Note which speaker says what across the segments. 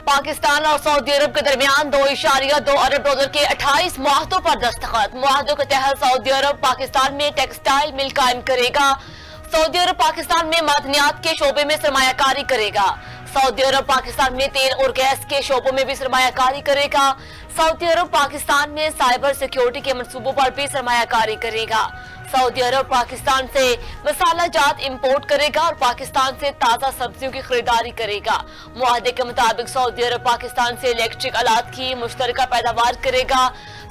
Speaker 1: पाकिस्तान और सऊदी अरब के दरमियान 2.2 अरब डॉलर के 28 मुआहदों पर दस्तखत। मुआहदों के तहत सऊदी अरब पाकिस्तान में टेक्सटाइल मिल कायम करेगा। सऊदी अरब पाकिस्तान में मादनियात के शोबे में सरमायाकारी करेगा। सऊदी अरब पाकिस्तान में तेल और गैस के शोबों में भी सरमायाकारी करेगा। सऊदी अरब पाकिस्तान में साइबर सिक्योरिटी के मंसूबों पर भी सरमायाकारी करेगा। सऊदी अरब पाकिस्तान से मसाला जात इंपोर्ट करेगा और पाकिस्तान से ताज़ा सब्जियों की खरीदारी करेगा। मुआहदे के मुताबिक सऊदी अरब पाकिस्तान से इलेक्ट्रिक आलात की मुश्तरका पैदावार करेगा।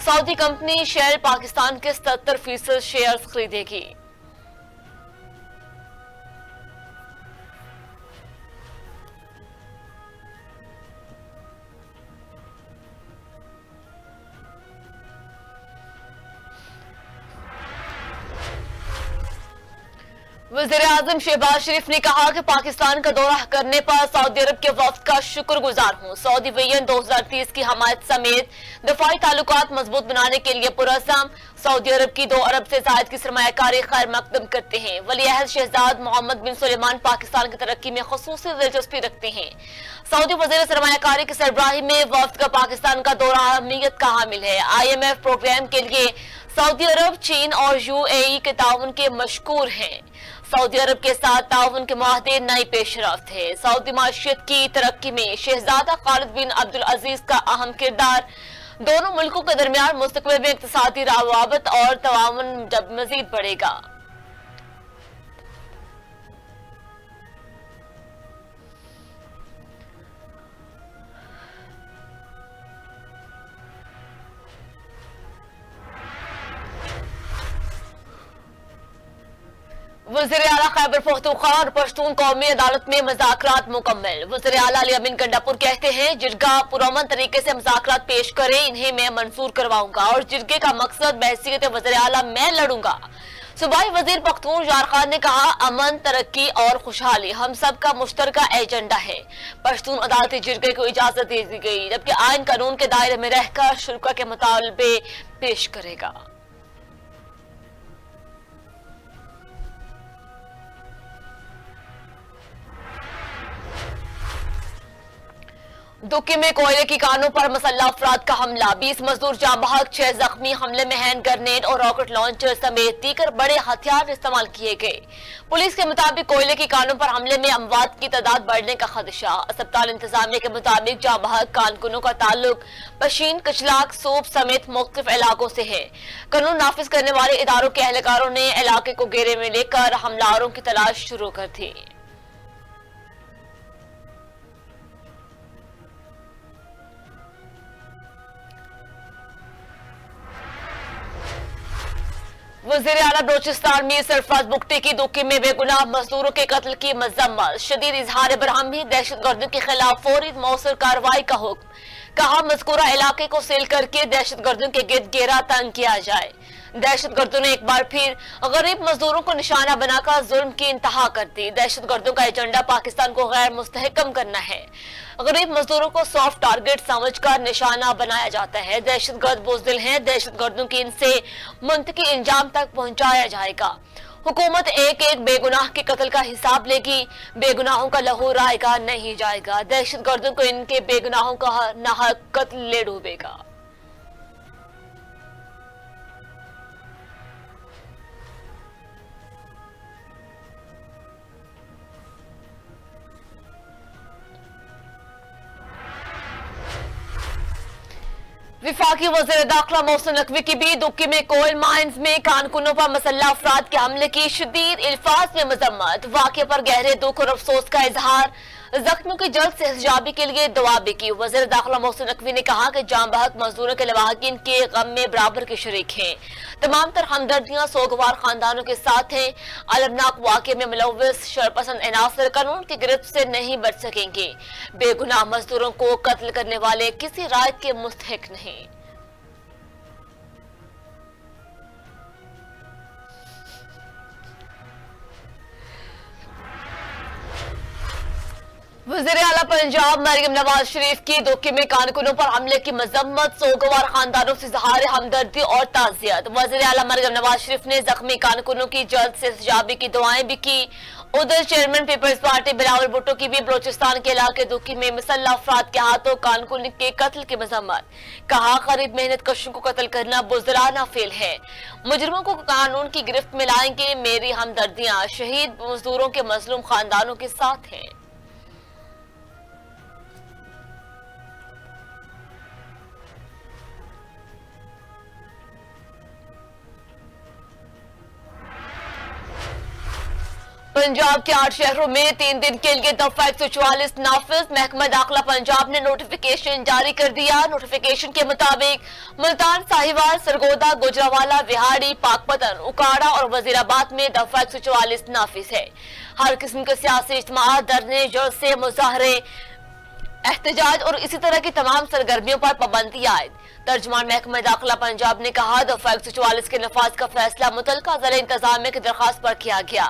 Speaker 1: सऊदी कंपनी शेल पाकिस्तान के 77% शेयर खरीदेगी। वज़ीर-ए-आज़म शहबाज शरीफ ने कहा कि पाकिस्तान का दौरा करने पर सऊदी अरब के वफ्द का शुक्रगुजार हूँ। सऊदी विजन 2030 की हमायत समेत दफाई ताल्लुकात मजबूत बनाने के लिए पुरअज़्म। सऊदी अरब की 2 अरब से ज़ायद की सरमायाकारी खैर मकदम करते हैं। वली-अहद शहजाद मोहम्मद बिन सुलेमान पाकिस्तान की तरक्की में ख़ुसूसी दिलचस्पी रखते हैं। सऊदी वज़ीर सरमायाकारी की सरबराही में वफ्द का पाकिस्तान का दौरा अहमियत का हामिल है। IMF प्रोग्राम के लिए सऊदी अरब, चीन और UAE के ताउन के मशकूर हैं। सऊदी अरब के साथ ताउन के मुआहदे नई पेशरफ्त है। सऊदी माशियत की तरक्की में शहजादा खालिद बिन अब्दुल अजीज का अहम किरदार। दोनों मुल्कों के दरमियान मुस्तकबिल में इक़्तिसादी रवाबत और ताउन मजीद बढ़ेगा। वज़ीर आला खैबर पख्तूनख्वा और पश्तून कौमी अदालत में मुज़ाकरात मुकम्मल। वज़ीर आला अली अमीन गंडापुर कहते हैं, जिरगा पुरअमन तरीके से मुज़ाकरात पेश करे, इन्हें मैं मंजूर करवाऊंगा और जिरगे का मकसद बहसीयत वज़ीर आला मैं लड़ूंगा। सूबाई वज़ीर पख्तून जार खान ने कहा, अमन, तरक्की और खुशहाली हम सब का मुश्तरका एजेंडा है। पश्तून अदालती जिरगे को इजाजत दे दी गई, जबकि आइन कानून के दायरे में रहकर शुरा के मुतालबे पेश करेगा। दुक्की में कोयले की कानों पर मसल्ला अफराद का हमला, 20 मजदूर जाँ बहक, 6 जख्मी। हमले में हैंड ग्रेनेड और रॉकेट लॉन्चर समेत दीगर बड़े हथियार इस्तेमाल किए गए। पुलिस के मुताबिक कोयले की कानों पर हमले में अमवात की तादाद बढ़ने का खदशा। अस्पताल इंतजामिया के मुताबिक जाँ बहक कारकुनों का ताल्लुक पशीन, कचलाक, सूब समेत मुख्तलिफ इलाकों से है। कानून नाफिज करने वाले इदारों के एहलकारों ने इलाके को घेरे में लेकर हमलावरों की तलाश शुरू कर दी। वज़ीर आला बलोचिस्तान में सरफराज बुगटी की दुक्की में बेगुनाह मजदूरों के कत्ल की मजम्मत। शदीद इजहार बरहमी, दहशतगर्दों के खिलाफ फौरी मौसर कार्रवाई का हुक्म। कहा, मज़कूरा इलाके को सील करके दहशतगर्दों के गिर्द घेरा तंग किया जाए। दहशतगर्दों ने एक बार फिर गरीब मजदूरों को निशाना बनाकर जुल्म की इंतहा कर दी। दहशतगर्दों का एजेंडा पाकिस्तान को गैर मुस्तहकम करना है। गरीब मजदूरों को सॉफ्ट टारगेट समझकर निशाना बनाया जाता है। दहशतगर्द बुज़दिल हैं, दहशतगर्दों की इनसे मुंतकी इंजाम तक पहुंचाया जाएगा। हुकूमत एक एक बेगुनाह के कत्ल का हिसाब लेगी, बेगुनाहों का लहू रायगा नहीं जाएगा। दहशतगर्दों को इनके बेगुनाहों का नाहक कत्ल ले डूबेगा। विफाकी वज़ीर दाखिला मोहसिन नकवी की भी दुक्की में कोल माइंस में कारकुनों पर मसल्ला अफराद के हमले की शदीद अल्फाज में मजम्मत। वाक़े पर गहरे दुख और अफसोस का इजहार, जख्मियों की जल्द सेहतयाबी के लिए दुआ भी की। वज़ीर दाखिला मोहसिन नकवी ने कहा कि जाँ बहक मजदूरों के लवाहिकीन के गम में बराबर के शरीक हैं। तमाम तर हमदर्दियां सोगवार खानदानों के साथ हैं। अलमनाक वाक़े में मुलव्वस शरपसंद अनासर कानून की गिरफ्त से नहीं बच सकेंगे। बेगुनाह मजदूरों को कत्ल करने वाले किसी राय के मुस्तहिक नहीं। वज़ीर आला पंजाब मरियम नवाज शरीफ की दुक्की में कारकुनों पर हमले की मजम्मत, सोगवार खानदानों से इज़हार हमदर्दी और ताज़ियत। वज़ीर आला मरियम नवाज शरीफ ने जख्मी कारकुनों की जल्द से सेहतयाबी की दुआएं भी की उधर चेयरमैन पीपल्स पार्टी बिलावल भुट्टो की भी बलोचिस्तान के इलाके दुखी में मुसल्लह अफराद के हाथों कानकुनी के कत्ल की मजम्मत। कहा गरीब मेहनत कशों को कत्ल करना बुज़दिलाना फेल है। मुजरिमों को कानून की गिरफ्त में लाएंगे। मेरी हमदर्दियां शहीद मजदूरों के मजलूम खानदानों के साथ हैं। पंजाब के 8 शहरों में 3 दिन के लिए दफा 144 नाफिज। महकमा दाखिला पंजाब ने नोटिफिकेशन जारी कर दिया। नोटिफिकेशन के मुताबिक मुल्तान, साहिवाल, सरगोदा, गुजरावाला, विहाड़ी, पाकपतन, उकाड़ा और वजीराबाद में दफा 144 नाफिज है। हर किस्म के सियासी इज्तिमा, धरने, जलसे, मुजाहरे, एहतजाज और इसी तरह की तमाम सरगर्मियों पर पाबंदी आयद। तर्जमान महकमा दाखिला पंजाब ने कहा, दफा 144 के नफाज का फैसला मुतल्लिका ज़िला इंतजामिया की दरखास्त पर किया गया।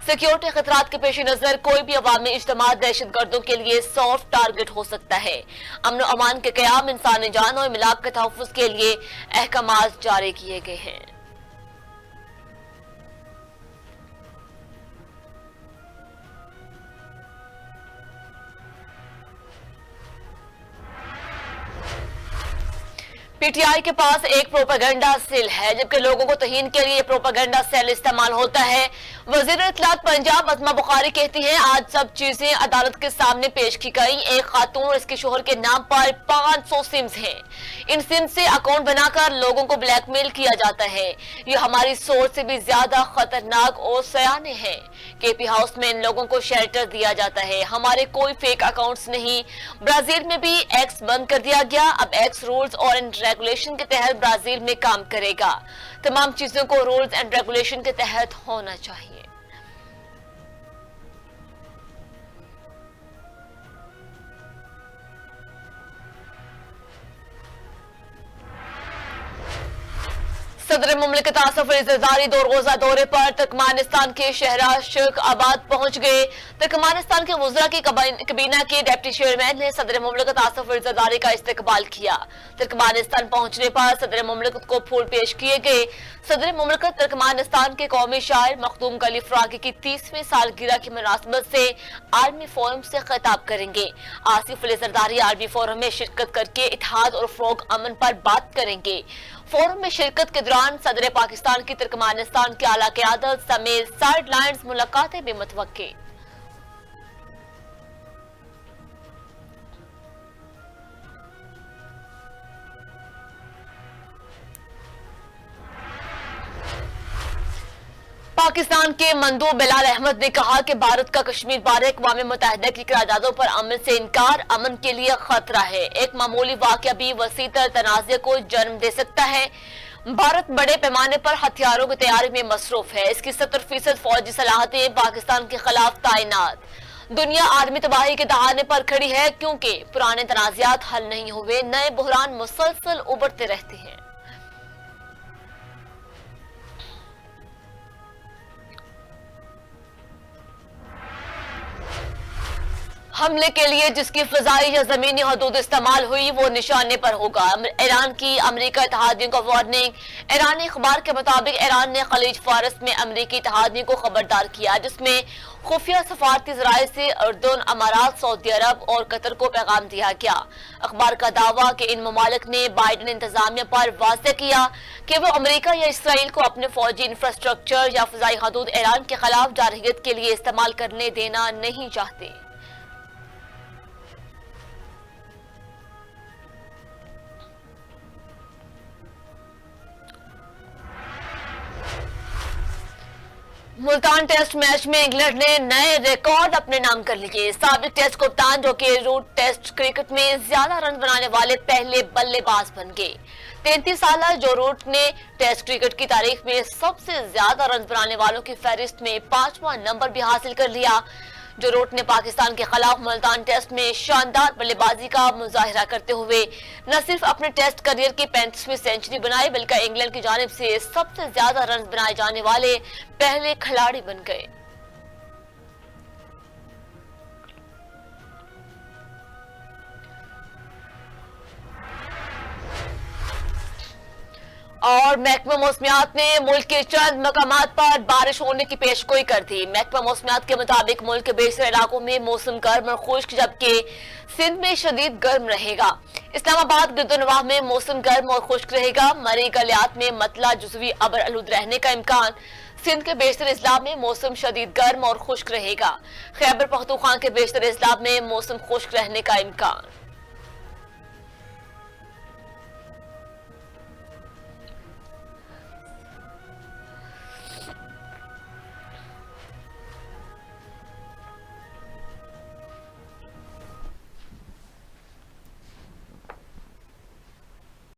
Speaker 1: सिक्योरिटी खतरात के पेश नजर कोई भी अवामी इज्तिमा दहशतगर्दों के लिए सॉफ्ट टारगेट हो सकता है। अमन और अमान के क़याम, इंसानी जान और मिलाक के तहफ़्फ़ुज़ के लिए अहकामात जारी किए गए हैं। पीटीआई के पास एक प्रोपेगेंडा सेल है, जबकि लोगों को तहीन के लिए प्रोपेगेंडा सेल इस्तेमाल होता है। वजीर इत्तलात पंजाब अस्मा बुखारी कहती हैं, आज सब चीजें अदालत के सामने पेश की गई। एक खातून और इसके शोहर के नाम पर 500 सिम्स हैं। इन सिम से अकाउंट बनाकर लोगों को ब्लैकमेल किया जाता है। ये हमारी सोच से भी ज्यादा खतरनाक और सयाने हैं। केपी हाउस में इन लोगों को शेल्टर दिया जाता है। हमारे कोई फेक अकाउंट्स नहीं। ब्राजील में भी एक्स बंद कर दिया गया। अब एक्स रूल्स और रेगुलेशन के तहत ब्राजील में काम करेगा। तमाम चीजों को रूल्स एंड रेगुलेशन के तहत होना चाहिए। सदर मुमलिकत आसिफ अली ज़रदारी 2 रोजा दौरे पर तुर्कमानिस्तान के शहर शेख आबाद पहुंच गए। तुर्कमानिस्तान के वज़रा की कबीना के डिप्टी चेयरमैन ने सदर मुमलिकत आसिफ अली ज़रदारी का इस्तकबाल किया। तुर्कमानिस्तान पहुंचने पर सदर मुमलिकत को फूल पेश किए गए। सदर मुमलिकत तुर्कमानिस्तान के कौमी शायर मखदूम गली फरागी की 30वीं सालगिरह की मुनासबत से आर्मी फोरम से खिताब करेंगे। आसिफ अली ज़रदारी आर्मी फोरम में शिरकत करके इत्तेहाद और फ़रोग़ अमन पर बात करेंगे। फोरम में शिरकत के दौरान सदर पाकिस्तान की तुर्कमानिस्तान के आला क़यादत समेत साइड लाइन्स मुलाकातें भी मुतवक्के। पाकिस्तान के मंदूब बिलाल अहमद ने कहा कि भारत का कश्मीर बारे अक़वाम मुत्तहिदा की करारदादों पर अमल से इनकार अमन के लिए खतरा है। एक मामूली वाक़या भी वसीतर तनाज़े को जन्म दे सकता है। भारत बड़े पैमाने पर हथियारों की तैयारी में मसरूफ है। इसकी 70% फौजी सलाहतें पाकिस्तान के खिलाफ तैनात। दुनिया आर्मी तबाही के दहाने पर खड़ी है, क्योंकि पुराने तनाज़ात हल नहीं हुए, नए बहरान मुसलसल उभरते रहते हैं। हमले के लिए जिसकी फिजाई या जमीनी हदूद इस्तेमाल हुई वो निशाने पर होगा। ईरान की अमरीका इत्तेहादियों को वार्निंग। ईरानी अखबार के मुताबिक ईरान ने खलीज फारस में अमरीकी इत्तेहादियों को खबरदार किया, जिसमें खुफिया सफारती ज़राए से उर्दन, अमारात, सऊदी अरब और कतर को पैगाम दिया गया। अखबार का दावा कि इन ममालिक ने बाइडन इंतजामिया पर वाज़ेह किया कि वो अमरीका या इसराइल को अपने फौजी इंफ्रास्ट्रक्चर या फिजाई हदूद ईरान के खिलाफ जारहियत के लिए इस्तेमाल करने देना नहीं चाहते। मुल्तान टेस्ट मैच में इंग्लैंड ने नए रिकॉर्ड अपने नाम कर लिए। साबिक टेस्ट कप्तान जो कि रूट टेस्ट क्रिकेट में ज्यादा रन बनाने वाले पहले बल्लेबाज बन गए। 33 साल जो रूट ने टेस्ट क्रिकेट की तारीख में सबसे ज्यादा रन बनाने वालों की फहरिस्त में 5वां नंबर भी हासिल कर लिया। जो रूट ने पाकिस्तान के खिलाफ मुल्तान टेस्ट में शानदार बल्लेबाजी का मुजाहिरा करते हुए न सिर्फ अपने टेस्ट करियर की 35वीं सेंचुरी बनाई, बल्कि इंग्लैंड की जानिब से सबसे ज्यादा रन बनाए जाने वाले पहले खिलाड़ी बन गए। और महकमा मौसमियात ने मुल्क के चंद मकामात पर बारिश होने की पेशगोई कर दी। महकमा मौसमियात के मुताबिक मुल्क के बेशतर इलाकों में मौसम गर्म और खुश्क, जबकि सिंध में शदीद गर्म रहेगा। इस्लामाबाद गिरदोनवाह में मौसम गर्म और खुश्क रहेगा। मरी गलियात में मतला जुज़वी अबर आलूद रहने का इम्कान। सिंध के बेशतर अजला में मौसम शदीद गर्म और खुश्क रहेगा। खैबर पख्तूनख्वा के बेशतर अजला में मौसम खुश्क रहने का इम्कान।